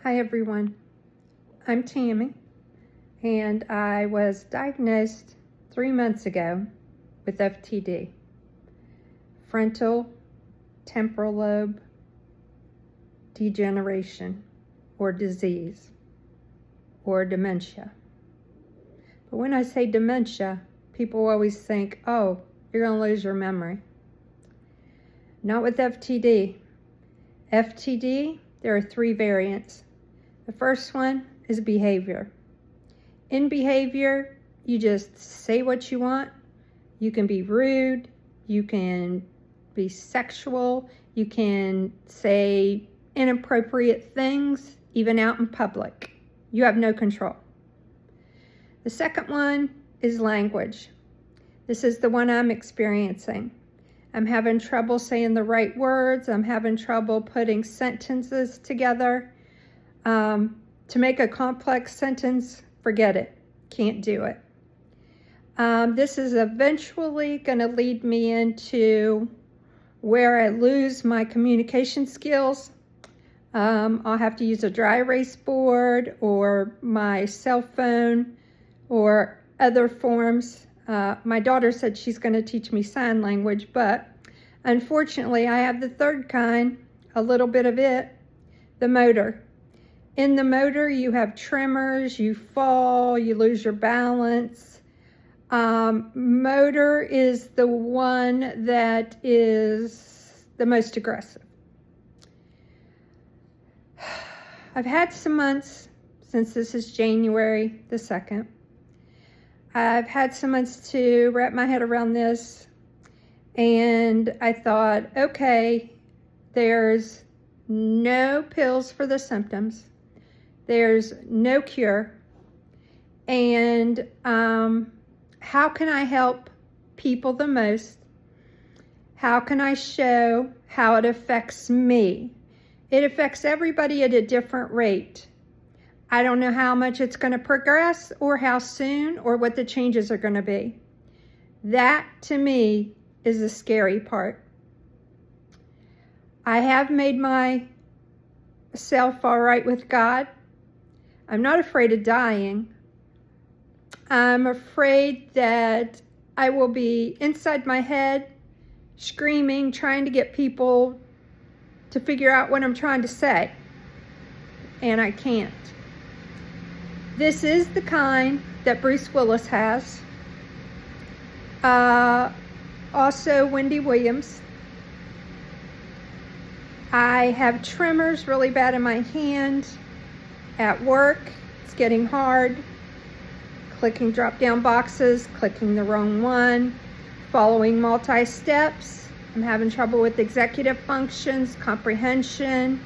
Hi everyone, I'm Tammy, and I was diagnosed 3 months ago with FTD, frontal temporal lobe degeneration or disease or dementia. But when I say dementia, people always think, oh, you're going to lose your memory. Not with FTD. FTD, there are 3 variants. The first one is behavior. In behavior, you just say what you want. You can be rude. You can be sexual. You can say inappropriate things, even out in public. You have no control. The second one is language. This is the one I'm experiencing. I'm having trouble saying the right words. I'm having trouble putting sentences together. To make a complex sentence, forget it. Can't do it. This is eventually going to lead me into where I lose my communication skills. I'll have to use a dry erase board or my cell phone or other forms. My daughter said she's going to teach me sign language, but unfortunately I have the third kind, a little bit of it, the motor. In the motor, you have tremors, you fall, you lose your balance. Motor is the one that is the most aggressive. I've had some months since this is January the 2nd. I've had some months to wrap my head around this, and I thought, okay, there's no pills for the symptoms. There's no cure. And how can I help people the most? How can I show how it affects me? It affects everybody at a different rate. I don't know how much it's going to progress or how soon or what the changes are going to be. That, to me, is the scary part. I have made myself all right with God. I'm not afraid of dying. I'm afraid that I will be inside my head, screaming, trying to get people to figure out what I'm trying to say. And I can't. This is the kind that Bruce Willis has. Also, Wendy Williams. I have tremors really bad in my hand. At work, it's getting hard. Clicking drop-down boxes, clicking the wrong one, following multi-steps. I'm having trouble with executive functions, comprehension.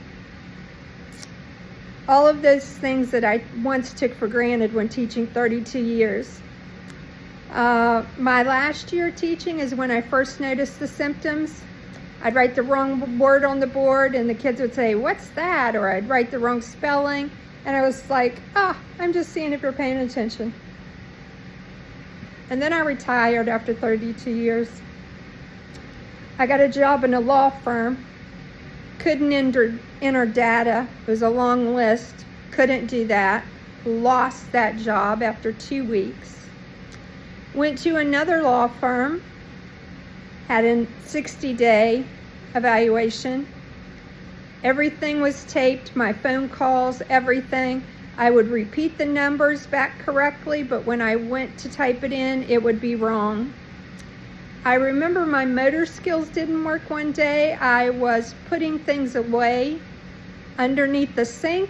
All of those things that I once took for granted when teaching 32 years. My last year teaching is when I first noticed the symptoms. I'd write the wrong word on the board and the kids would say, "What's that?" Or I'd write the wrong spelling. And I was like, I'm just seeing if you're paying attention. And then I retired after 32 years. I got a job in a law firm. Couldn't enter data. It was a long list. Couldn't do that. Lost that job after 2 weeks. Went to another law firm. Had a 60-day evaluation. Everything was taped, my phone calls, everything. I would repeat the numbers back correctly, but when I went to type it in, it would be wrong. I remember my motor skills didn't work one day. I was putting things away underneath the sink,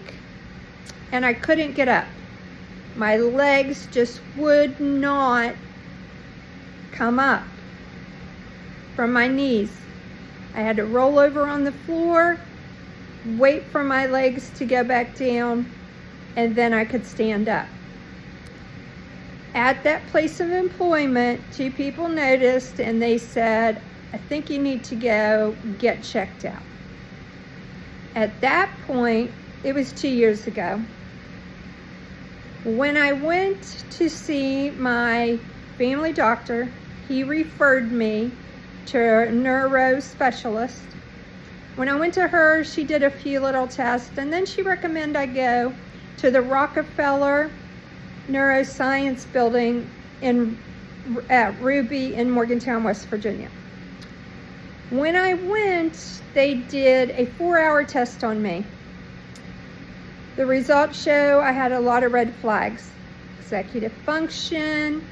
and I couldn't get up. My legs just would not come up from my knees. I had to roll over on the floor, wait for my legs to go back down, and then I could stand up. At that place of employment, 2 people noticed and they said, "I think you need to go get checked out." At that point, it was 2 years ago. When I went to see my family doctor, he referred me to a neuro specialist. When I went to her, she did a few little tests, and then she recommended I go to the Rockefeller Neuroscience Building at Ruby in Morgantown, West Virginia. When I went, they did a 4-hour test on me. The results show I had a lot of red flags. Executive function,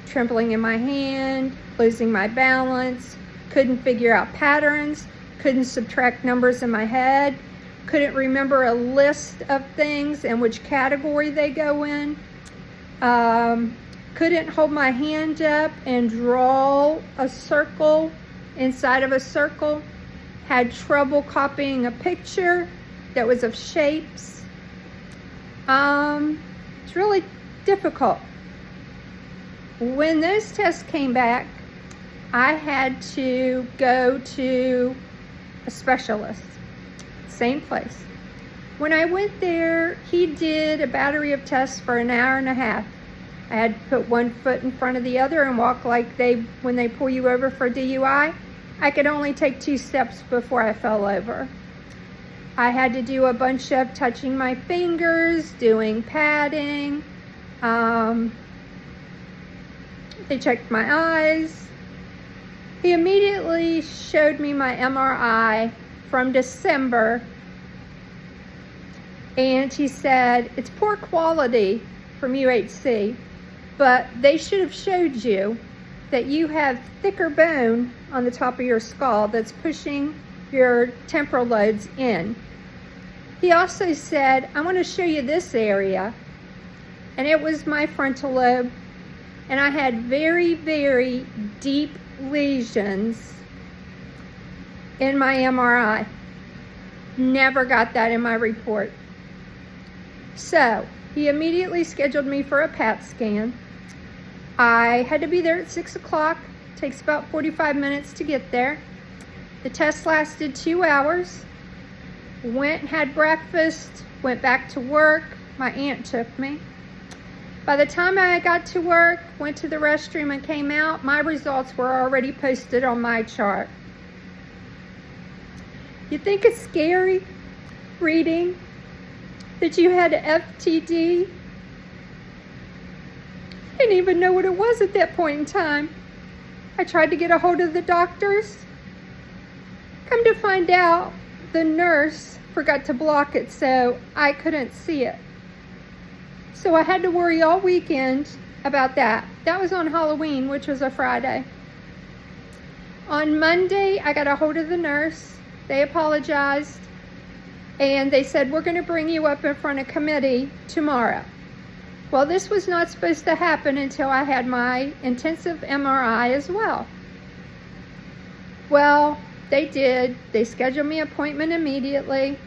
trembling in my hand, losing my balance, couldn't figure out patterns, couldn't subtract numbers in my head, couldn't remember a list of things and which category they go in, couldn't hold my hand up and draw a circle inside of a circle, had trouble copying a picture that was of shapes. It's really difficult. When those tests came back, I had to go to a specialist, same place. When I went there, he did a battery of tests for an hour and a half. I had to put one foot in front of the other and walk like when they pull you over for DUI. I could only take 2 steps before I fell over. I had to do a bunch of touching my fingers, doing padding. They checked my eyes. He immediately showed me my MRI from December, and he said, it's poor quality from UHC, but they should have showed you that you have thicker bone on the top of your skull that's pushing your temporal lobes in. He also said, I want to show you this area, and it was my frontal lobe, and I had very, very deep lesions in my MRI. Never got that in my report. So he immediately scheduled me for a PET scan. I had to be there at 6 o'clock. Takes about 45 minutes to get there. The test lasted 2 hours. Went and had breakfast, went back to work. My aunt took me. By the time I got to work, went to the restroom and came out, my results were already posted on my chart. You think it's scary reading that you had FTD? I didn't even know what it was at that point in time. I tried to get a hold of the doctors. Come to find out, the nurse forgot to block it, so I couldn't see it. So I had to worry all weekend about that. That was on Halloween, which was a Friday. On Monday, I got a hold of the nurse. They apologized, and they said, we're going to bring you up in front of committee tomorrow. Well, this was not supposed to happen until I had my intensive MRI as well. Well, they did. They scheduled me an appointment immediately.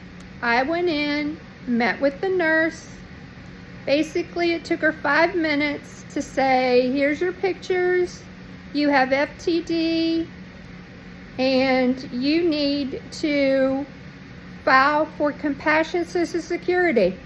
I went in, met with the nurse. Basically, it took her 5 minutes to say, here's your pictures. You have FTD, and you need to file for compassionate Social Security.